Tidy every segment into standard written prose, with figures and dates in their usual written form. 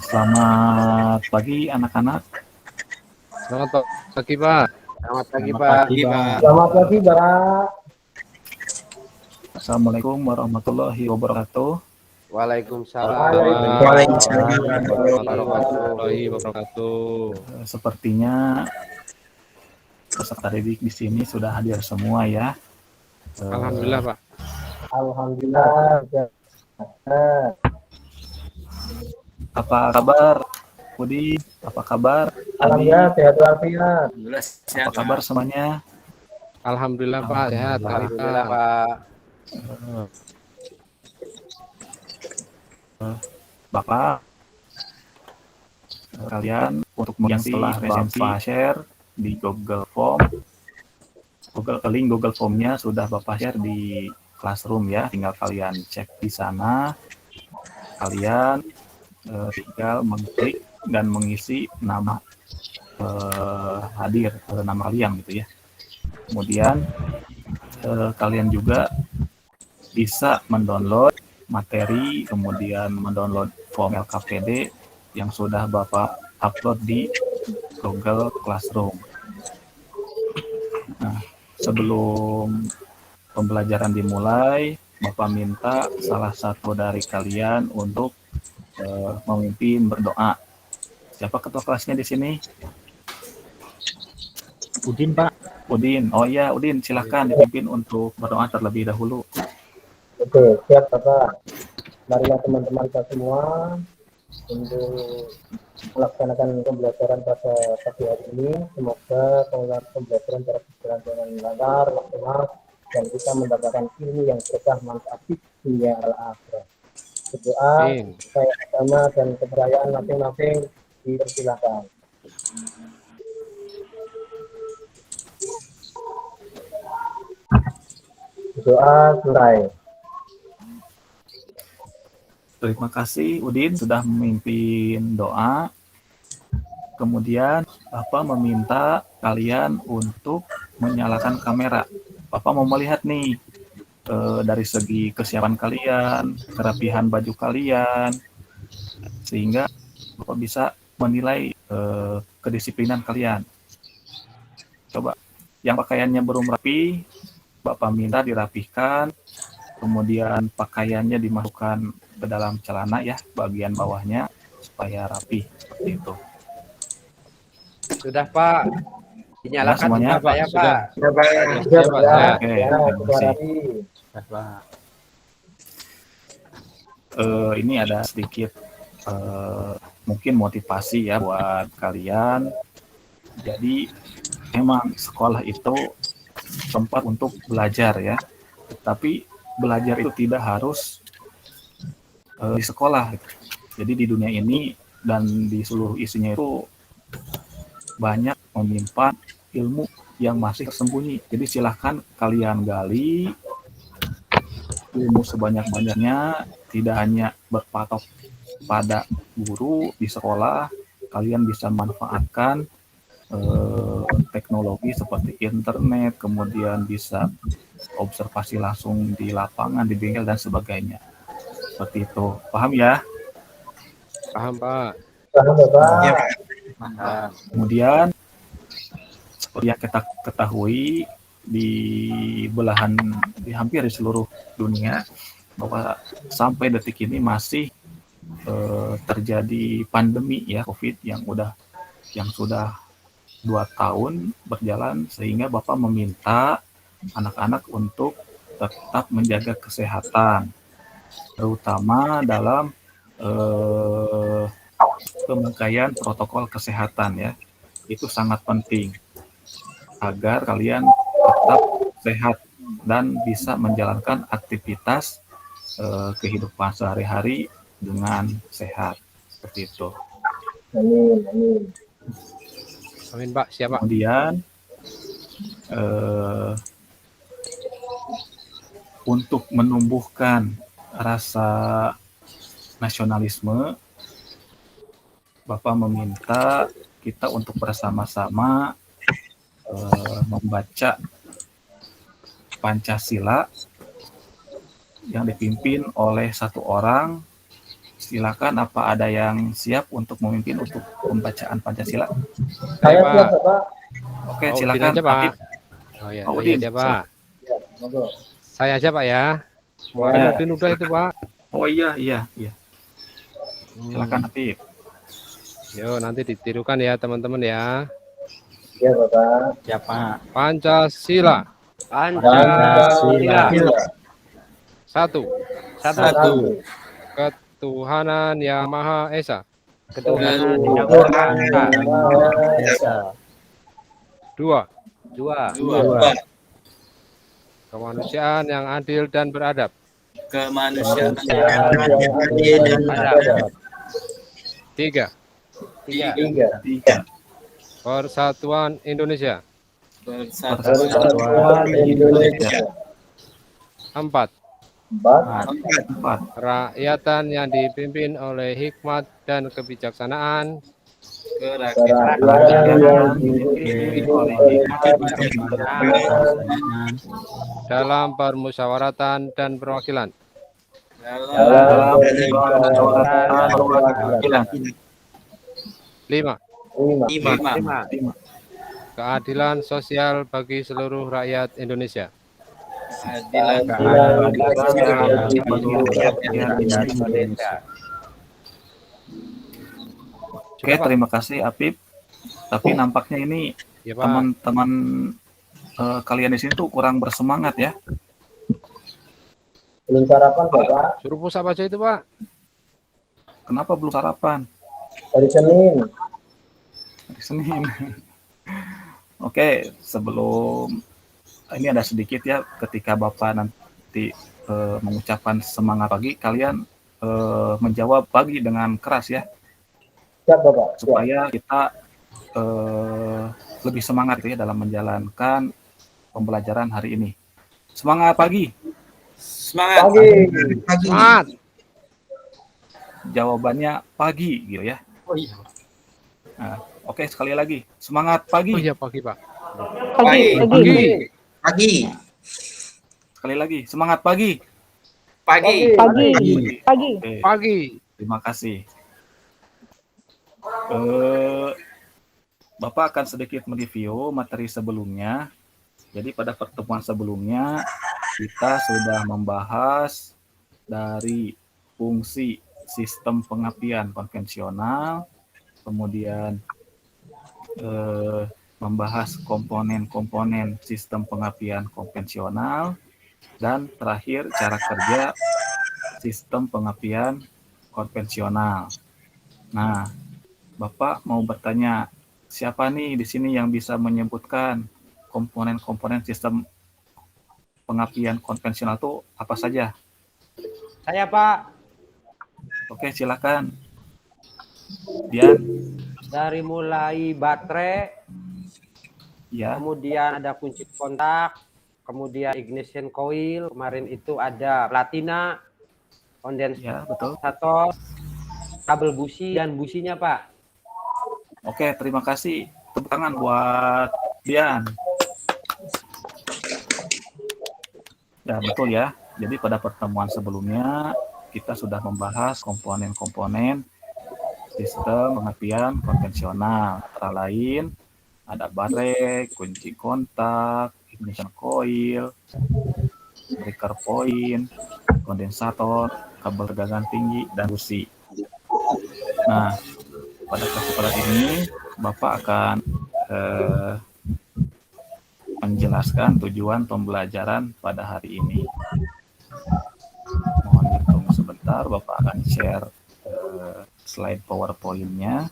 Selamat pagi anak-anak. Selamat pagi, Pak. Selamat pagi, Selamat Pak. pagi, Pak. Selamat pagi, Pak. Assalamualaikum warahmatullahi wabarakatuh. Waalaikumsalam. Warahmatullahi wabarakatuh. Sepertinya peserta didik di sini sudah hadir semua ya. Alhamdulillah, Pak. Alhamdulillah. Apa kabar, Budi? Apa kabar, Adi? Alhamdulillah, sehat walafiat. Apa kabar semuanya? Alhamdulillah, Pak. Sehat. Alhamdulillah, Pak. Bapak, kalian untuk mengisi resensi share di Google Form. Link Google Form-nya sudah Bapak share di Classroom ya. Tinggal kalian cek di sana. Kalian tinggal mengklik dan mengisi nama hadir, nama kalian gitu ya. Kemudian kalian juga bisa mendownload materi, kemudian mendownload form LKPD yang sudah Bapak upload di Google Classroom. Nah, sebelum pembelajaran dimulai, Bapak minta salah satu dari kalian untuk memimpin berdoa. Siapa ketua kelasnya di sini? Udin, Pak. Udin. Oh iya, Udin, silakan dipimpin untuk berdoa terlebih dahulu. Oke, siap, Bapak. Marilah teman-teman kita semua untuk melaksanakan pembelajaran pada pagi hari ini. Semoga pembelajaran dapat berjalan dengan lancar, maksimal, dan kita mendapatkan ilmu yang berkah manfaat di dunia al-akhirah. Berdoa, saya agama dan kepercayaan masing-masing dipersilakan. Doa selesai. Terima kasih Udin sudah memimpin doa. Kemudian Bapak meminta kalian untuk menyalakan kamera. Bapak mau melihat nih dari segi kesiapan kalian, kerapihan baju kalian, sehingga Bapak bisa menilai kedisiplinan kalian. Coba yang pakaiannya belum rapi, Bapak minta dirapihkan, kemudian pakaiannya dimasukkan ke dalam celana ya, bagian bawahnya supaya rapi seperti itu. Sudah, Pak. Dinyalakan semuanya, Pak ya, Pak. Sudah, Pak. Oke, terima kasih. Ini ada sedikit mungkin motivasi ya buat kalian. Jadi memang sekolah itu tempat untuk belajar ya, tapi belajar itu tidak harus di sekolah. Jadi di dunia ini dan di seluruh isinya itu banyak menyimpan ilmu yang masih tersembunyi. Jadi silahkan kalian gali ilmu sebanyak-banyaknya, tidak hanya berpatok pada guru di sekolah. Kalian bisa manfaatkan teknologi seperti internet, kemudian bisa observasi langsung di lapangan, di bengkel dan sebagainya. Seperti itu. Paham ya? Paham, Pak. Paham, Bapak. Ya, Kemudian seperti yang kita ketahui di hampir di seluruh dunia bahwa sampai detik ini masih terjadi pandemi ya COVID yang sudah 2 tahun berjalan, sehingga Bapak meminta anak-anak untuk tetap menjaga kesehatan, terutama dalam pemakaian protokol kesehatan ya. Itu sangat penting agar kalian tetap sehat dan bisa menjalankan aktivitas kehidupan sehari-hari dengan sehat. Seperti itu. Amin. Amin, Pak. Siap, Pak. Kemudian untuk menumbuhkan rasa nasionalisme, Bapak meminta kita untuk bersama-sama membaca Pancasila yang dipimpin oleh satu orang Silakan, apa ada yang siap untuk memimpin untuk pembacaan Pancasila? Saya Pak. siap, Bapak. Oke, Pak Udin silakan aja, Pak. Apip. Oh ya, Pak saya Udin, aja, Pak. Ya, monggo. Saya aja, Pak ya. Kemarin Ya. Udin udah itu, Pak. Oh iya, iya, iya. Silakan Hmm. Apip. Yo, nanti ditirukan ya, teman-teman ya. Ya, Bapak. Ya Pak. Pancasila. Pancasila. Satu. Satu. Ketuhanan Yang Maha Esa. Ketuhanan Yang Tuhan Maha Yang Esa. Maha Esa. Dua. Dua. Kemanusiaan yang adil dan beradab. Kemanusiaan Yang adil dan beradab. Tiga. Tiga. Tiga. Persatuan Indonesia. Persatuan Indonesia. Empat. Empat. Empat. Kerakyatan yang dipimpin oleh hikmat dan kebijaksanaan. Kerakyatan yang dipimpin oleh kebijaksanaan Dalam permusyawaratan dan perwakilan. dalam Perwakilan. Lima. Lima. Keadilan sosial bagi seluruh rakyat Indonesia. keadilan bagi Indonesia. Oke, terima kasih Apip. Tapi nampaknya ini Ya, Pak. teman-teman kalian di sini tuh kurang bersemangat ya. belum sarapan, Bapak. Suruh pusat aja itu, Pak. Kenapa belum sarapan? Hari Senin. Hari Senin. Oke, sebelum ini ada sedikit ya, ketika Bapak nanti mengucapkan semangat pagi, kalian menjawab pagi dengan keras ya, Siap, Bapak. Siap. supaya kita lebih semangat ya dalam menjalankan pembelajaran hari ini. Semangat pagi. Pagi. Semangat. Jawabannya pagi gitu ya. Oh iya. Nah, oke, sekali lagi. Semangat pagi. Oh iya, pagi, Pak. Pagi. Sekali lagi. Semangat pagi. Pagi. Oke, Pagi. terima kasih. Bapak akan sedikit mereview materi sebelumnya. Jadi pada pertemuan sebelumnya kita sudah membahas dari fungsi sistem pengapian konvensional, kemudian membahas komponen-komponen sistem pengapian konvensional, dan terakhir cara kerja sistem pengapian konvensional. Nah, Bapak mau bertanya, siapa nih di sini yang bisa menyebutkan komponen-komponen sistem pengapian konvensional itu apa saja? Saya, Pak. Oke, silakan. Dian, Dari mulai baterai, ya, kemudian ada kunci kontak, kemudian ignition coil, kemarin itu ada platina, ya, betul. kondensator, kabel busi, dan businya, Pak. Oke, terima kasih. Tepuk tangan buat Dian. Ya, betul ya. Jadi pada pertemuan sebelumnya kita sudah membahas komponen-komponen sistem pengapian konvensional. Antara lain ada baterai, kunci kontak, ignition coil, breaker point, kondensator, kabel tegangan tinggi, dan busi. Nah, pada kesempatan ini Bapak akan menjelaskan tujuan pembelajaran pada hari ini. Mohon ditunggu sebentar, Bapak akan share slide PowerPoint-nya.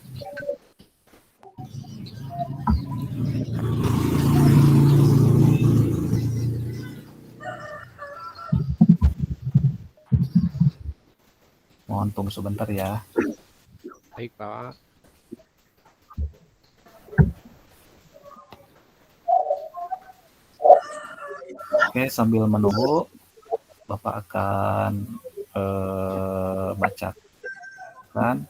Mohon tunggu sebentar ya. Baik, Pak. Oke, sambil menunggu, Bapak akan bacakan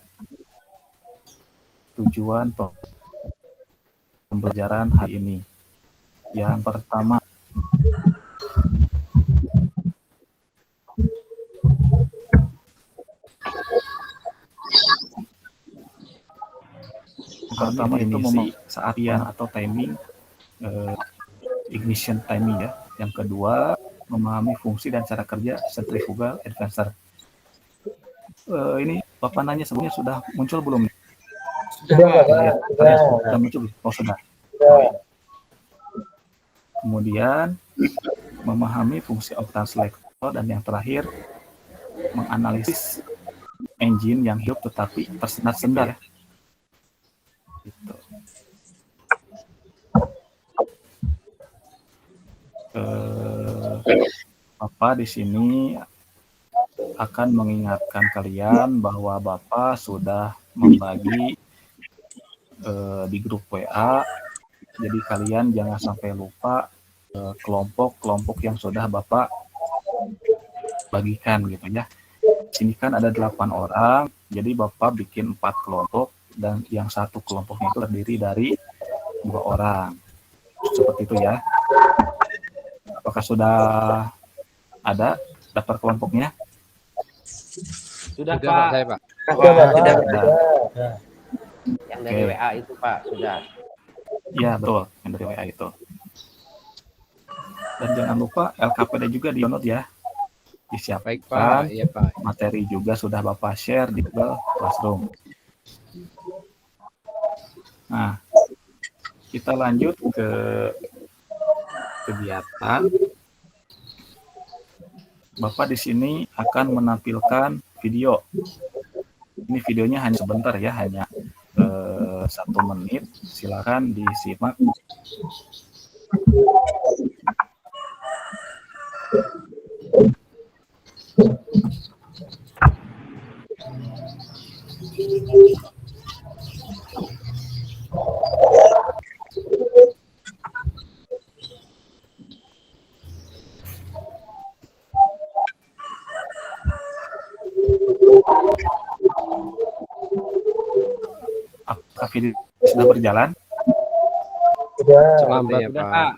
tujuan pembelajaran hari ini. Yang pertama, pertama itu saat atau timing, ignition timing ya. Yang kedua, memahami fungsi dan cara kerja centrifugal advancer. Ini Bapak nanya sebelumnya sudah muncul belum? Sudah, Bapak. Sudah muncul. Oh, sudah. Kemudian memahami fungsi octane selector, dan yang terakhir menganalisis engine yang hidup tetapi tersendat-sendat. Gitu. Bapak di sini akan mengingatkan kalian bahwa Bapak sudah membagi di grup WA. Jadi kalian jangan sampai lupa kelompok-kelompok yang sudah Bapak bagikan gitu ya. Sini kan ada 8 orang, jadi Bapak bikin 4 kelompok, dan yang satu kelompoknya itu terdiri dari 2 orang. Seperti itu ya. Apakah sudah ada daftar kelompoknya? Sudah, Sudah, Pak. Pak, saya, Pak. Sudah. Yang dari Oke. WA itu, Pak, sudah. Ya, betul. Yang dari WA itu. Dan jangan lupa LKPD juga di-download ya. Disiapkan. Baik, Pak. Iya, Pak. Materi juga sudah Bapak share di Google Classroom. Nah, kita lanjut ke kegiatan. Bapak di sini akan menampilkan video. Ini videonya hanya sebentar ya, hanya 1 menit. Silakan disimak. Apakah video sudah berjalan? Sudah. Lambat ya, Sudah, Pak. Pak.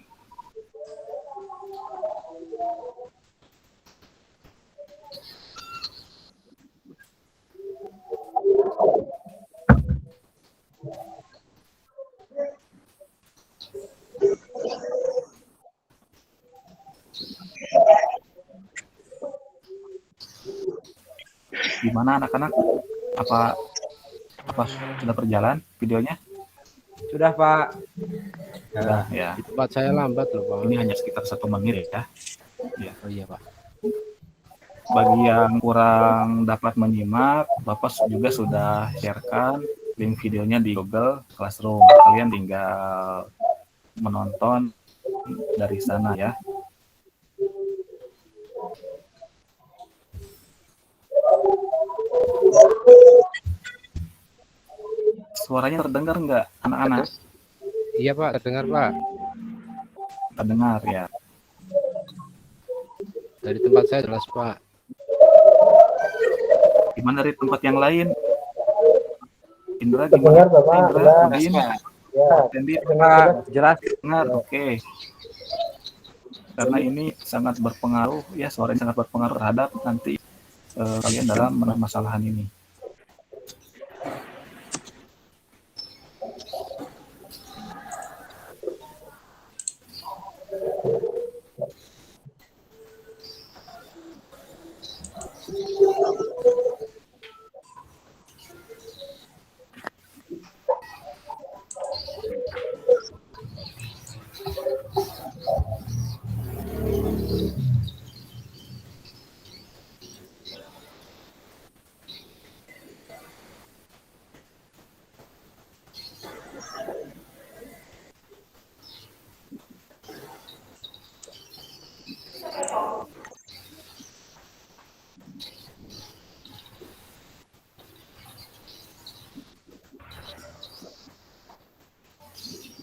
Gimana anak-anak? Apa sudah berjalan videonya? Sudah, Pak. Sudah ya. Di tempat saya lambat loh, Pak. Ini hanya sekitar 1 menit ya. Oh iya, Pak. Bagi yang kurang dapat menyimak, Bapak juga sudah sharekan link videonya di Google Classroom. Kalian tinggal menonton dari sana ya. Suaranya terdengar nggak, anak-anak? Iya, Pak. Terdengar, Pak. Terdengar ya. Dari tempat saya jelas, Pak. Gimana dari tempat yang lain? Indra Terdengar, gimana? Bapak. Indra, Sudah. Udin, Ya, Tendi, Pak, jelas. dengar? Oke. Karena ini sangat berpengaruh ya, suaranya sangat berpengaruh terhadap nanti kalian dalam permasalahan ini.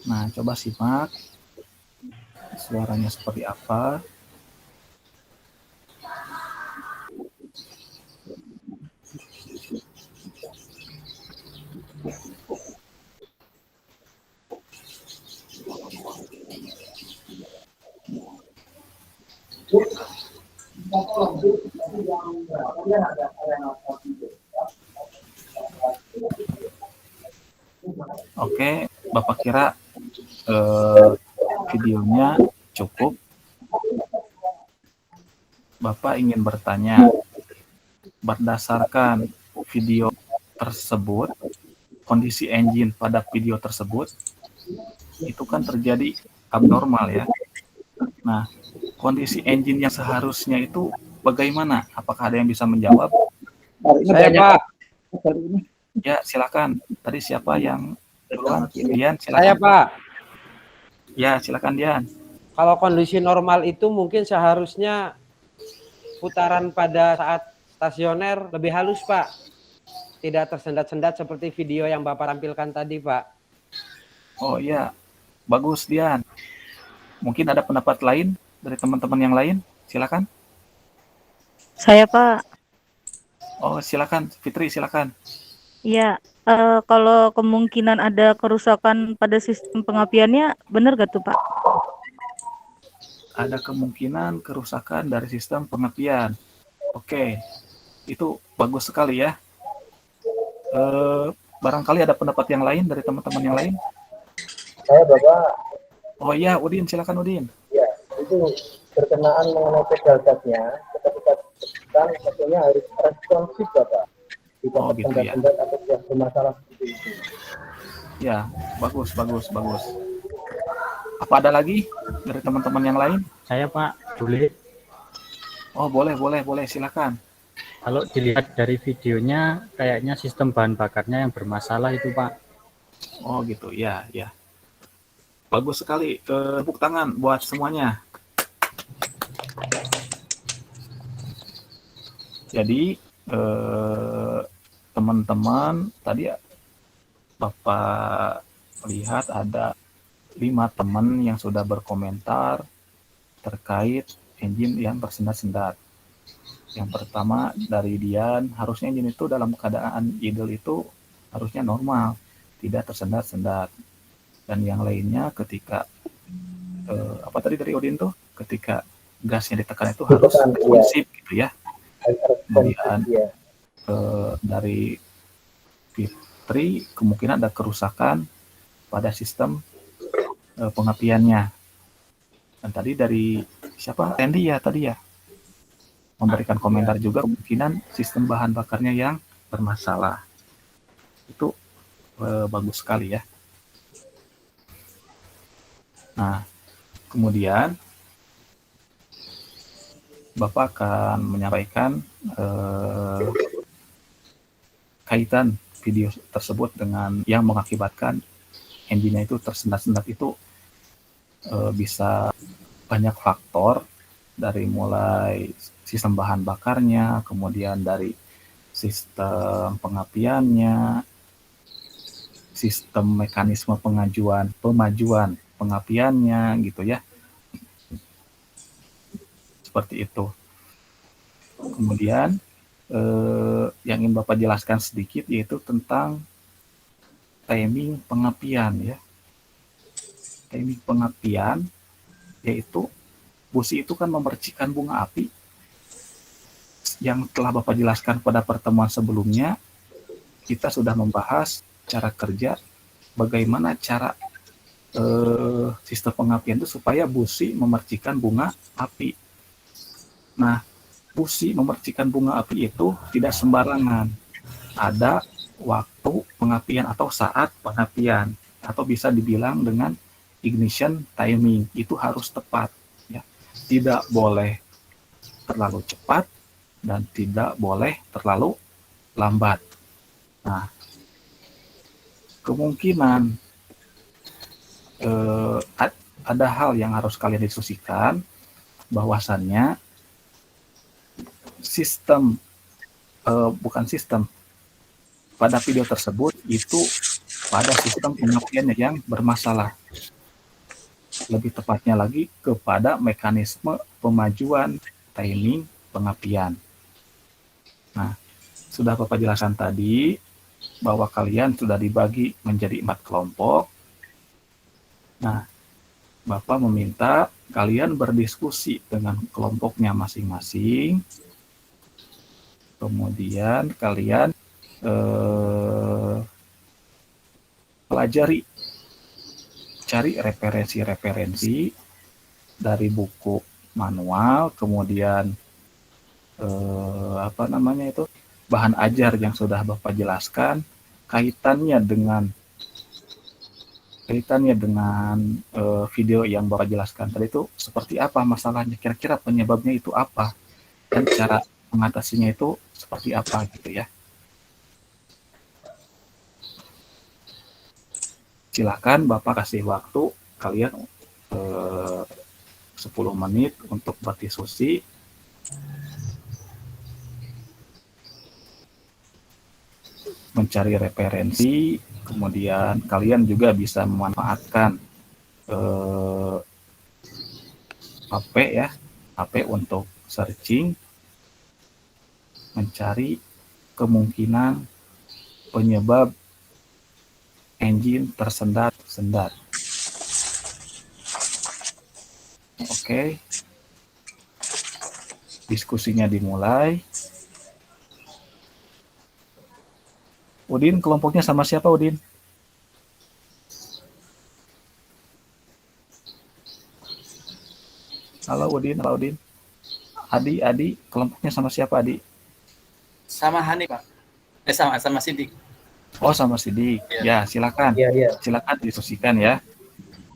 Nah, coba simak suaranya seperti apa. Oke, Bapak kira eh, videonya cukup? Bapak ingin bertanya, berdasarkan video tersebut, kondisi engine pada video tersebut, itu kan terjadi abnormal ya. Nah, kondisi engine yang seharusnya itu bagaimana? Apakah ada yang bisa menjawab? Saya Pak, Ya, silakan. Tadi siapa yang duluan? Dian, saya silakan. Pak. Ya, silakan Dian. Kalau kondisi normal itu mungkin seharusnya putaran pada saat stasioner lebih halus Pak. Tidak tersendat-sendat seperti video yang Bapak tampilkan tadi Pak. Oh iya, bagus Dian. Mungkin ada pendapat lain dari teman-teman yang lain? Silakan. Saya Pak, Oh, silakan Fitri, silakan. iya, kalau kemungkinan ada kerusakan pada sistem pengapiannya, benar gak tuh Pak? Ada kemungkinan kerusakan dari sistem pengapian. Oke, itu bagus sekali ya. Barangkali ada pendapat yang lain dari teman-teman yang lain? Saya Bapak, Oh iya, Udin, silakan Udin. ya itu berkenaan mengenai pedal gasnya, ketika kan tentunya harus responsif Bapak. Tidak Oh gitu ya. tersendat-sendat atau tidak bermasalah seperti itu. Ya, bagus, bagus, bagus. Apa ada lagi dari teman-teman yang lain? Saya Pak, boleh. Oh, boleh, boleh, boleh, silakan. Kalau dilihat dari videonya, kayaknya sistem bahan bakarnya yang bermasalah itu Pak. Oh gitu, ya, ya. Bagus sekali. Tepuk tangan buat semuanya. Jadi, teman-teman, tadi Bapak lihat ada 5 teman yang sudah berkomentar terkait engine yang tersendat-sendat. Yang pertama dari Dian, harusnya engine itu dalam keadaan idle itu harusnya normal, tidak tersendat-sendat. Dan yang lainnya ketika apa tadi dari Odin tuh, ketika gasnya ditekan itu harus responsif gitu ya. Kemudian dari Fitri kemungkinan ada kerusakan pada sistem pengapiannya. Dan tadi dari siapa? Randy ya tadi ya, memberikan komentar juga kemungkinan sistem bahan bakarnya yang bermasalah. Itu bagus sekali ya. Nah, kemudian Bapak akan menyampaikan kaitan video tersebut dengan yang mengakibatkan engine-nya itu tersendat-sendat itu bisa banyak faktor, dari mulai sistem bahan bakarnya, kemudian dari sistem pengapiannya, sistem mekanisme pemajuan pengapiannya gitu ya. Seperti itu. Kemudian yang ingin Bapak jelaskan sedikit yaitu tentang timing pengapian ya. Timing pengapian yaitu busi itu kan memercikan bunga api yang telah Bapak jelaskan pada pertemuan sebelumnya. Kita sudah membahas cara kerja, bagaimana cara sistem pengapian itu supaya busi memercikan bunga api. Nah, busi memercikan bunga api itu tidak sembarangan. Ada waktu pengapian atau saat pengapian, atau bisa dibilang dengan ignition timing, itu harus tepat. Ya. Tidak boleh terlalu cepat dan tidak boleh terlalu lambat. Nah, kemungkinan ada hal yang harus kalian diskusikan, bahwasannya sistem pada video tersebut itu pada sistem pengapiannya yang bermasalah. Lebih tepatnya lagi kepada mekanisme pemajuan timing pengapian. Nah, sudah Bapak jelaskan tadi bahwa kalian sudah dibagi menjadi 4 kelompok. Nah, Bapak meminta kalian berdiskusi dengan kelompoknya masing-masing. Kemudian kalian pelajari, cari referensi-referensi dari buku manual, kemudian bahan ajar yang sudah Bapak jelaskan, kaitannya dengan video yang Bapak jelaskan tadi itu seperti apa masalahnya, kira-kira penyebabnya itu apa, dan cara mengatasinya itu seperti apa gitu ya. Silakan Bapak kasih waktu kalian 10 menit untuk berdiskusi. Mencari referensi, kemudian kalian juga bisa memanfaatkan HP untuk searching, mencari kemungkinan penyebab engine tersendat-sendat. Oke. Diskusinya dimulai. Udin, kelompoknya sama siapa, Udin? Halo Udin, halo Udin. Adi, kelompoknya sama siapa, Adi? Sama Hani, Pak. Sama Sidik. Oh, sama Sidik. Ya, silakan. Iya. Silakan diskusikan ya.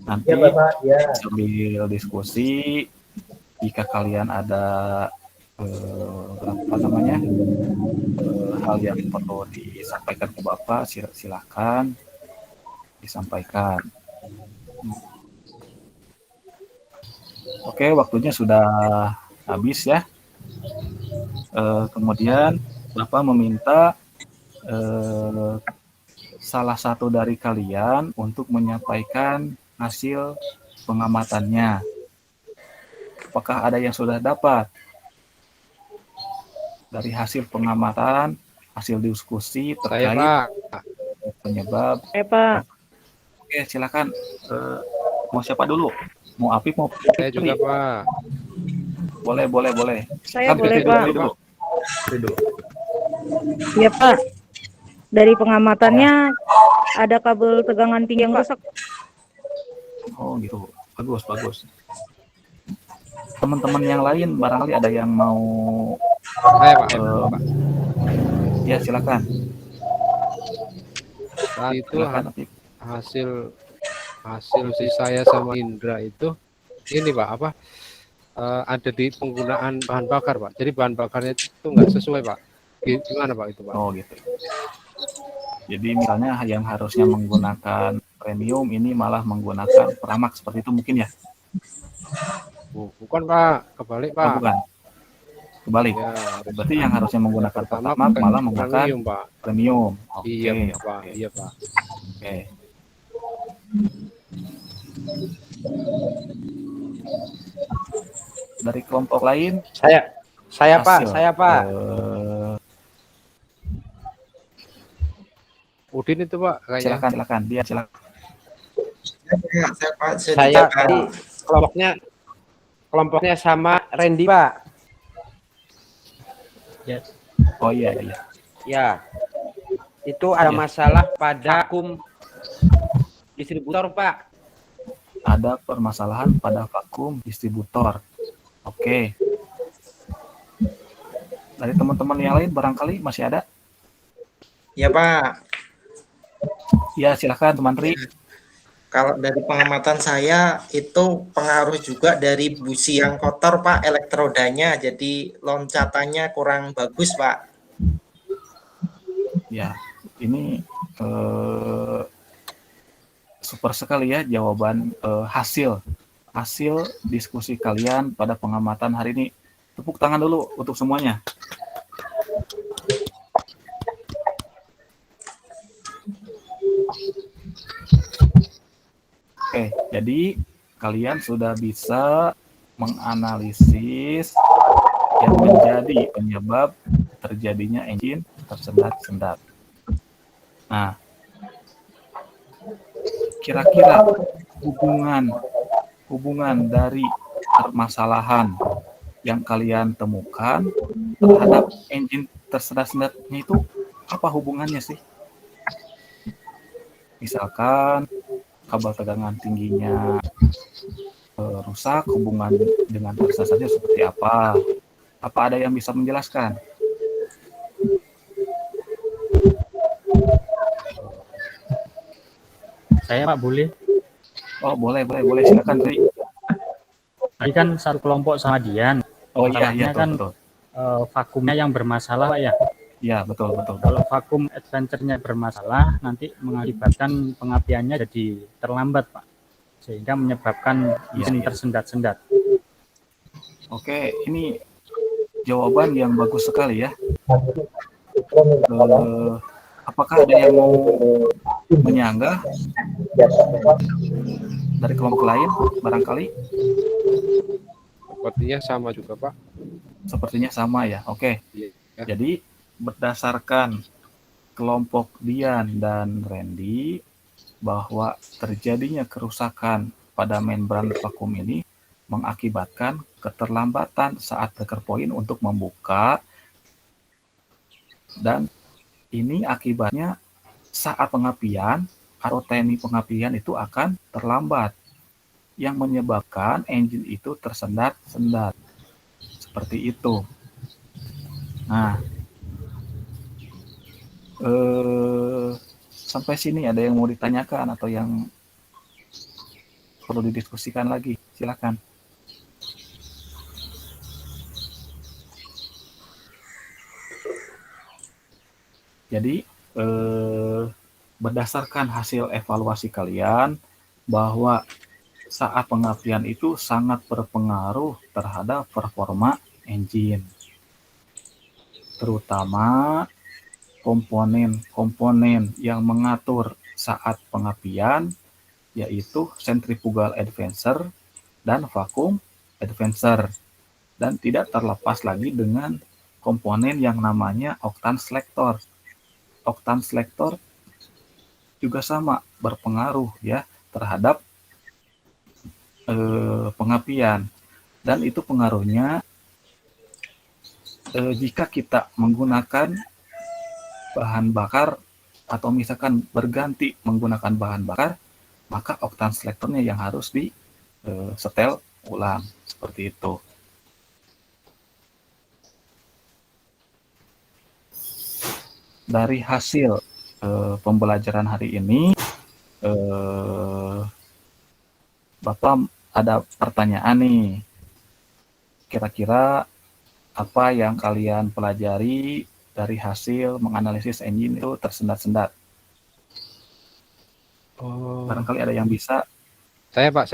Nanti Iya, Bapak. Ya. sambil diskusi, jika kalian ada hal yang perlu disampaikan ke Bapak, silakan disampaikan. Oke, waktunya sudah habis ya. Kemudian Bapak meminta salah satu dari kalian untuk menyampaikan hasil pengamatannya. Apakah ada yang sudah dapat dari hasil pengamatan, hasil diskusi terkait penyebab? Pak. Oke, silakan. Mau siapa dulu? Mau Apip, mau Saya juga, Pak. Boleh. Saya Kan boleh, Fitri Pak. dulu. Fitri dulu. Iya, Pak. Dari pengamatannya ada kabel tegangan tinggi yang rusak. Oh gitu, bagus. Teman-teman yang lain barangkali ada yang mau, Saya, Pak. Pak. ya silakan. Saat itu Silakan, Apip. hasil si saya sama Indra itu ini, Pak, ada di penggunaan bahan bakar, Pak. Jadi bahan bakarnya itu nggak sesuai, Pak. Gimana, Pak, itu, Pak? Oh gitu. Jadi misalnya yang harusnya menggunakan premium ini malah menggunakan Pramax seperti itu mungkin ya? Bukan, Pak. Kebalik, Pak. Oh, bukan. Kebalik. Ya, Berarti yang harusnya menggunakan pertama Pramax malah menggunakan premium, Pak. premium. Oke, Iya, oke. Pak. Iya, Pak. Oke. Dari kelompok lain, Saya Pak, hasil, saya Pak. Udin itu, Pak, kayaknya. silakan, dia silakan. Saya Pak. Saya tadi kelompoknya sama Randy, Pak. Ya, Oh iya. Ya. Itu ada masalah pada vakum distributor, Pak. Ada permasalahan pada vakum distributor. Oke. Dari teman-teman yang lain barangkali masih ada? Ya, Pak. Ya, silakan teman Tri. Kalau dari pengamatan saya itu pengaruh juga dari busi yang kotor, Pak, elektrodanya. Jadi loncatannya kurang bagus, Pak. Ya, ini super sekali ya jawaban hasil diskusi kalian pada pengamatan hari ini. Tepuk tangan dulu untuk semuanya. Oke, jadi kalian sudah bisa menganalisis yang menjadi penyebab terjadinya engine tersendat-sendat. Nah, kira-kira hubungan dari permasalahan yang kalian temukan terhadap engine tersendat-sendatnya itu apa hubungannya sih? Misalkan kabel tegangan tingginya rusak, hubungan dengan saja seperti apa? Apa ada yang bisa menjelaskan? Saya Pak boleh. Oh, boleh, silakan, Tri. Tadi kan satu kelompok sama Dian. Oh iya, Masalahnya kan betul. vakumnya yang bermasalah Pak ya. Iya, betul. Kalau vakum adventure-nya bermasalah, nanti mengakibatkan pengapiannya jadi terlambat Pak, sehingga menyebabkan mesin tersendat-sendat. Oke, ini jawaban yang bagus sekali ya. Apakah ada yang mau menyanggah dari kelompok lain barangkali? Sepertinya sama juga Pak. Sepertinya sama ya. Oke. Iya. Jadi berdasarkan kelompok Dian dan Randy bahwa terjadinya kerusakan pada membran vakum ini mengakibatkan keterlambatan saat breaker point untuk membuka, dan ini akibatnya saat pengapian atau teknik pengapian itu akan terlambat yang menyebabkan engine itu tersendat-sendat seperti itu. Nah, sampai sini ada yang mau ditanyakan atau yang perlu didiskusikan lagi? Silakan. Jadi berdasarkan hasil evaluasi kalian bahwa saat pengapian itu sangat berpengaruh terhadap performa engine, terutama komponen-komponen yang mengatur saat pengapian, yaitu centrifugal advancer dan vacuum advancer, dan tidak terlepas lagi dengan komponen yang namanya octane selector. Octane selector juga sama berpengaruh ya terhadap pengapian, dan itu pengaruhnya jika kita menggunakan bahan bakar atau misalkan berganti menggunakan bahan bakar, maka octane selectornya yang harus di setel ulang seperti itu. Dari hasil pembelajaran hari ini, Bapak ada pertanyaan nih. Kira-kira apa yang kalian pelajari dari hasil menganalisis engine itu tersendat-sendat? Barangkali ada yang bisa. Saya Pak.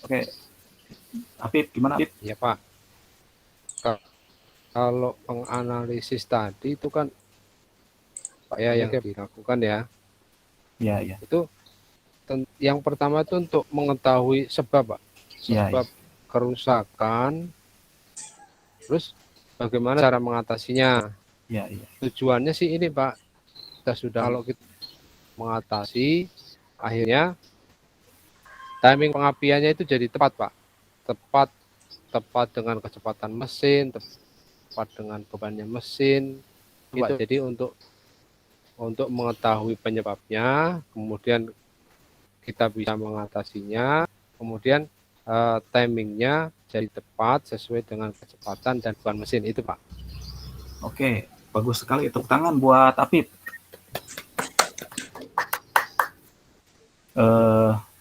Oke. Apip, gimana Apip? Iya Pak. Kalau penganalisis tadi itu kan Pak ya yang dilakukan ya. Iya. Itu yang pertama itu untuk mengetahui sebab Pak. Sebab kerusakan. Terus bagaimana cara mengatasinya? Iya. Tujuannya sih ini Pak. Kita sudah kalau kita mengatasi, akhirnya timing pengapiannya itu jadi tepat Pak. Tepat dengan kecepatan mesin, tepat dengan bebannya mesin. Gitu. Jadi untuk mengetahui penyebabnya, kemudian kita bisa mengatasinya, kemudian timingnya jadi tepat sesuai dengan kecepatan dan beban mesin itu Pak. Oke, bagus sekali. Tepuk tangan buat Apip.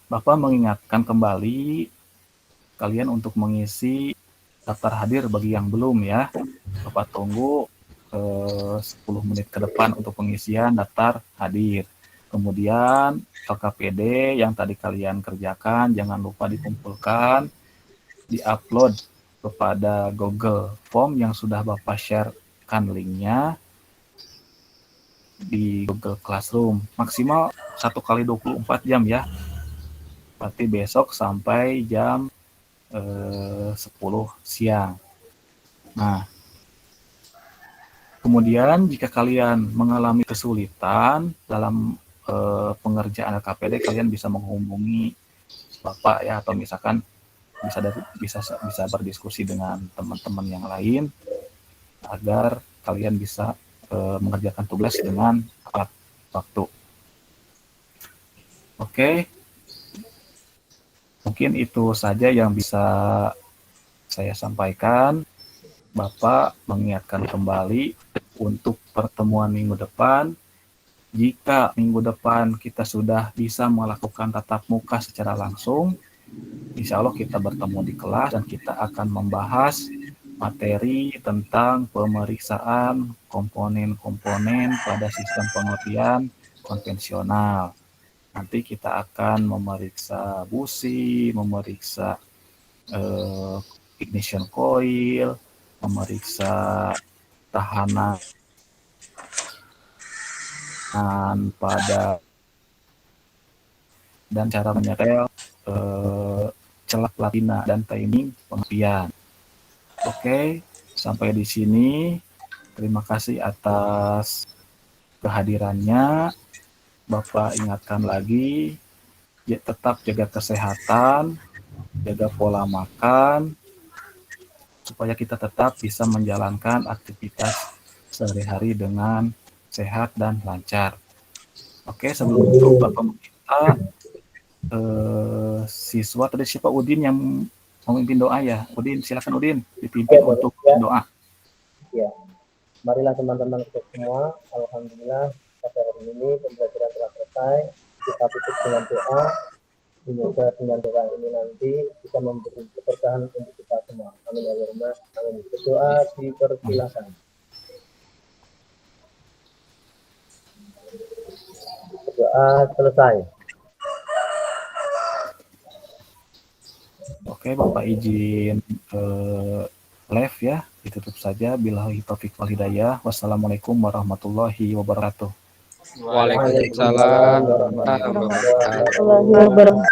Bapak mengingatkan kembali kalian untuk mengisi daftar hadir bagi yang belum ya. Bapak tunggu 10 menit ke depan untuk pengisian daftar hadir. Kemudian LKPD yang tadi kalian kerjakan jangan lupa dikumpulkan, di-upload kepada Google Form yang sudah Bapak sharekan linknya di Google Classroom. Maksimal 1 kali 24 jam ya. Berarti besok sampai jam 10 siang. Nah, kemudian jika kalian mengalami kesulitan dalam pengerjaan LKPD, kalian bisa menghubungi Bapak ya, atau misalkan bisa berdiskusi dengan teman-teman yang lain agar kalian bisa mengerjakan tugas dengan tepat waktu. Oke, mungkin itu saja yang bisa saya sampaikan. Bapak mengingatkan kembali untuk pertemuan minggu depan. Jika minggu depan kita sudah bisa melakukan tatap muka secara langsung, insya Allah kita bertemu di kelas dan kita akan membahas materi tentang pemeriksaan komponen-komponen pada sistem pengertian konvensional. Nanti kita akan memeriksa busi, memeriksa ignition coil, memeriksa tahanan pada dan cara menyetel celak platina dan timing pengapian. Oke, sampai di sini. Terima kasih atas kehadirannya. Bapak ingatkan lagi, ya, tetap jaga kesehatan, jaga pola makan, supaya kita tetap bisa menjalankan aktivitas sehari-hari dengan sehat dan lancar. Oke, sebelum itu Bapak meminta siswa tadi siapa Udin yang memimpin doa ya. Udin, silakan Udin dipimpin untuk doa. Ya, marilah teman-teman kita semua. Alhamdulillah pada hari ini pembelajaran telah selesai. Kita tutup dengan doa. Semoga dengan doa ini nanti bisa memberi keberkahan untuk kita semua. Amin ya Allah. Amin. Berdoa dipersilakan. Berdoa selesai. Oke, Bapak izin live ya, ditutup saja. Billahi taufiq wal hidayah. Wassalamualaikum warahmatullahi wabarakatuh. Waalaikumsalam warahmatullahi wabarakatuh.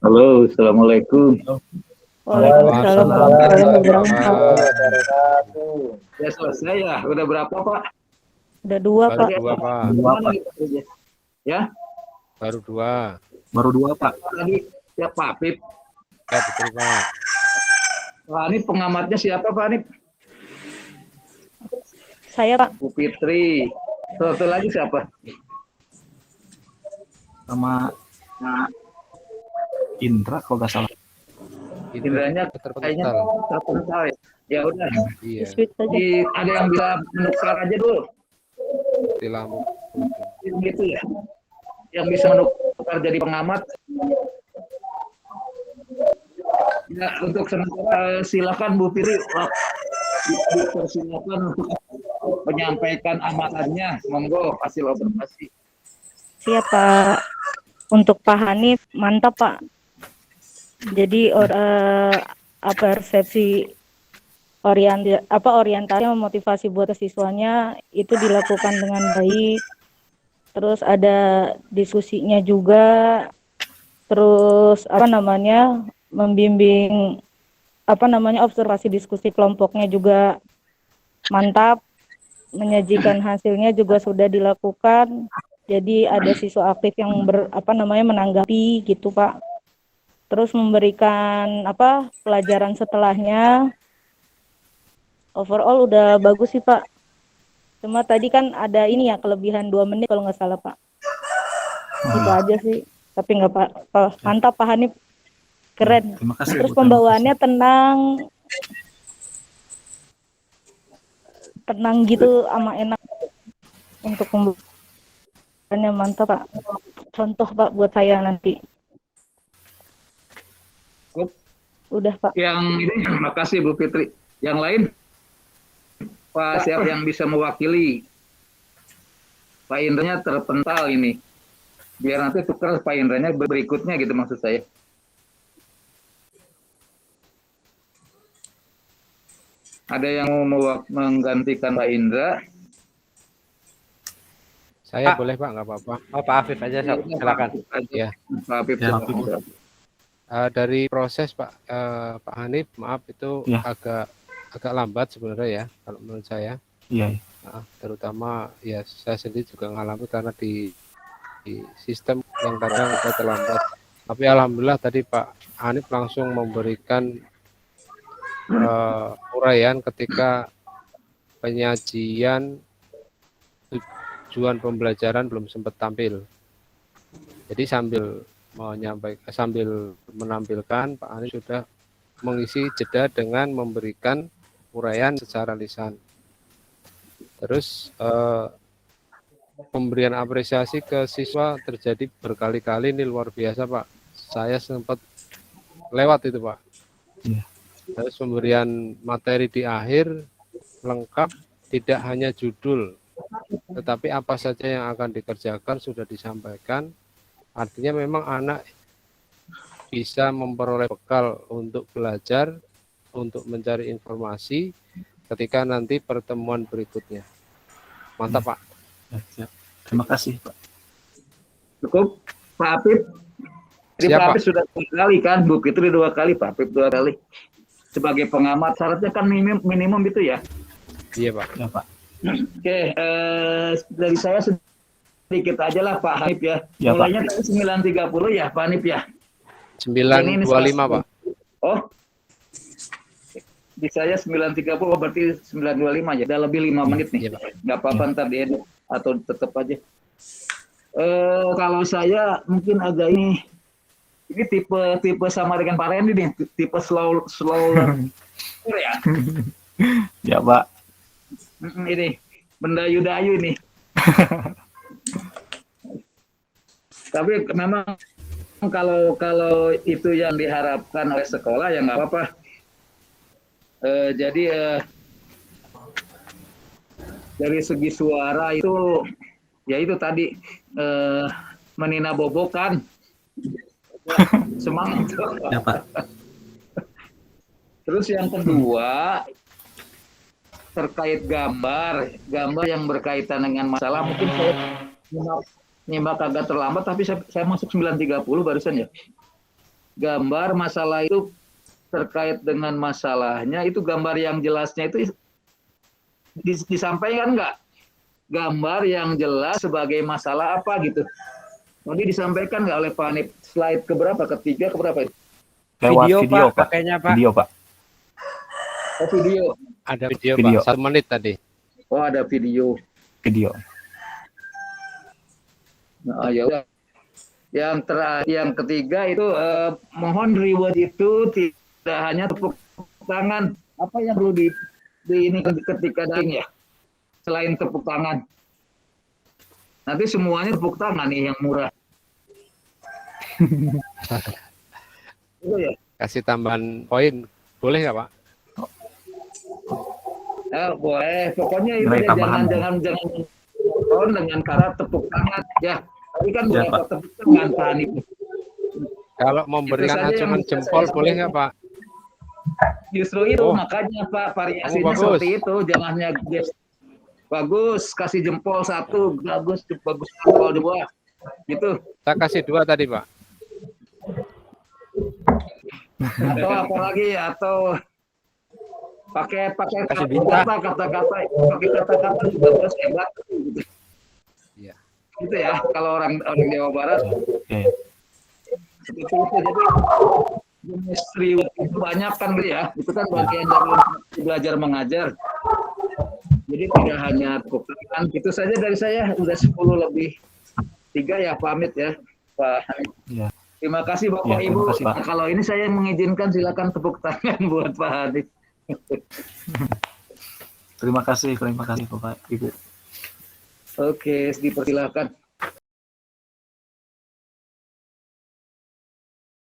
Halo, assalamualaikum. Waalaikumsalam warahmatullahi wabarakatuh. Ya selesai ya. Udah berapa Pak? Udah 2, Pak. Dua, Pak. Ya? Baru 2. Baru 2, Pak. Tadi siapa Pak Apip? Ya, betul, Pak. Pak Anip pengamatnya siapa Pak Anip? Saya, Pak. Bu Fitri. Satu lagi siapa? Sama Indra kalau nggak salah. Indranya kayaknya terpental ya. Ya udah. Iya. Ada yang bisa menukar aja dulu. Tilamu. Gitu ya. Yang bisa menukar jadi pengamat. Ya, untuk sementara silakan Bu Fitri. Silakan untuk menyampaikan amatannya. Monggo hasil observasi. Siap, Pak. Untuk Pak Hanif, mantap, Pak. Jadi persepsi orientasi memotivasi buat siswanya itu dilakukan dengan baik. Terus ada diskusinya juga. Terus membimbing observasi diskusi kelompoknya juga mantap. Menyajikan hasilnya juga sudah dilakukan. Jadi ada siswa aktif yang menanggapi gitu, Pak. Terus memberikan pelajaran setelahnya. Overall udah bagus sih, Pak. Cuma tadi kan ada kelebihan 2 menit kalau nggak salah, Pak. Itu aja sih. Tapi nggak Pak. Mantap Pak Hanif. Keren. Terima kasih. Terus pembawaannya tenang gitu, sama enak untuk pembawaannya. Mantap, Pak. Contoh, Pak, buat saya nanti. Udah, Pak. Yang ini, makasih Bu Fitri. Yang lain, Pak, siapa yang bisa mewakili? Pak Indranya terpental ini. Biar nanti tukar Pak Indranya berikutnya gitu maksud saya. Ada yang mau menggantikan Pak Indra? Saya boleh, Pak, nggak apa-apa. Oh, Pak Afif aja, silakan. Ya. Pak Afif. Ya, dari proses Pak Hanif, maaf itu Ya. agak lambat sebenarnya ya kalau menurut saya. Iya. Terutama ya saya sendiri juga mengalami karena di sistem yang kadang agak terlambat. Tapi alhamdulillah tadi Pak Hanif langsung memberikan uraian ketika penyajian tujuan pembelajaran belum sempat tampil. Jadi sambil menampilkan, Pak Hanif sudah mengisi jeda dengan memberikan uraian secara lisan. Terus pemberian apresiasi ke siswa terjadi berkali-kali, ini luar biasa Pak. Saya sempat lewat itu Pak. Iya. Terus pemberian materi di akhir lengkap, tidak hanya judul, tetapi apa saja yang akan dikerjakan sudah disampaikan. Artinya memang anak bisa memperoleh bekal untuk belajar, untuk mencari informasi ketika nanti pertemuan berikutnya. Mantap Pak. Siap. Terima kasih Pak. Cukup Pak Apip. Jadi Pak Apip sudah 2 kali kan, Bu Fitri 2 kali, Pak Apip 2 kali. Sebagai pengamat syaratnya kan minimum itu ya. Iya Pak. Ya Pak. Oke, dari saya sedikit aja lah Pak Hanif ya. Ya, mulainya tadi 9.30 ya Pak Hanif ya. 9.25 Pak. Oh, di saya 9.30 berarti 9.25 ya. Udah lebih 5 menit nih. Iya, Pak. Nggak apa-apa ntar diedit atau tetap aja. Kalau saya mungkin agak ini tipe sama dengan Pak Randy nih, tipe slow ya. Ya Pak. Ini mendayu-dayu ini. Tapi memang kalau itu yang diharapkan oleh sekolah ya nggak apa-apa. Jadi dari segi suara itu ya itu tadi menina bobokan semangat. Ya Pak. Terus yang kedua terkait gambar yang berkaitan dengan masalah, mungkin saya nyimak agak terlambat tapi saya masuk 9.30 barusan ya. Gambar masalah itu terkait dengan masalahnya, itu gambar yang jelasnya itu disampaikan nggak? Gambar yang jelas sebagai masalah apa gitu. Nanti disampaikan nggak oleh Pak Hanif? Slide keberapa? Ketiga keberapa itu? Lewat video Pak, Pak. pakainya Pak. Video Pak. Oh, video. Ada video Pak, 1 menit tadi. Oh, ada video. Video. Nah, ya udah. Yang ketiga itu mohon reward itu tidak hanya tepuk tangan. Apa yang perlu di ini ketika daring ya? Selain tepuk tangan. Nanti semuanya tepuk tangan nih yang murah. Itu ya. Kasih tambahan poin, boleh nggak Pak? Boleh. Pokoknya itu Nilai ya, tambahan. jangan dengan cara tepuk tangan ya. Tapi kan Ya, berapa tepuk tangan Pak Hanif? Kalau memberikan Itu saja acungan yang bisa jempol saya boleh nggak Pak? Justru itu Oh. makanya Pak variasinya Bagus. seperti itu, jangan hanya bagus kasih jempol 1, bagus jempol 2 gitu. Saya kasih 2 tadi Pak. Atau apalagi atau pakai Kasih bintang. kata-kata juga terus hebat gitu. Iya. Gitu ya kalau orang Jawa Barat. Oke. Seperti itu. Jadi jenis reward itu banyak kan gitu ya. Itu kan bagian dari belajar mengajar. Jadi tidak hanya tepuk tangan. Itu saja dari saya. Udah 10:03 ya, pamit ya Pak. Ya. Terima kasih Bapak Ya, Ibu. terima kasih, Pak. Kalau ini saya mengizinkan silakan tepuk tangan buat Pak Hanif. Terima kasih Bapak Ibu. Oke, dipersilakan.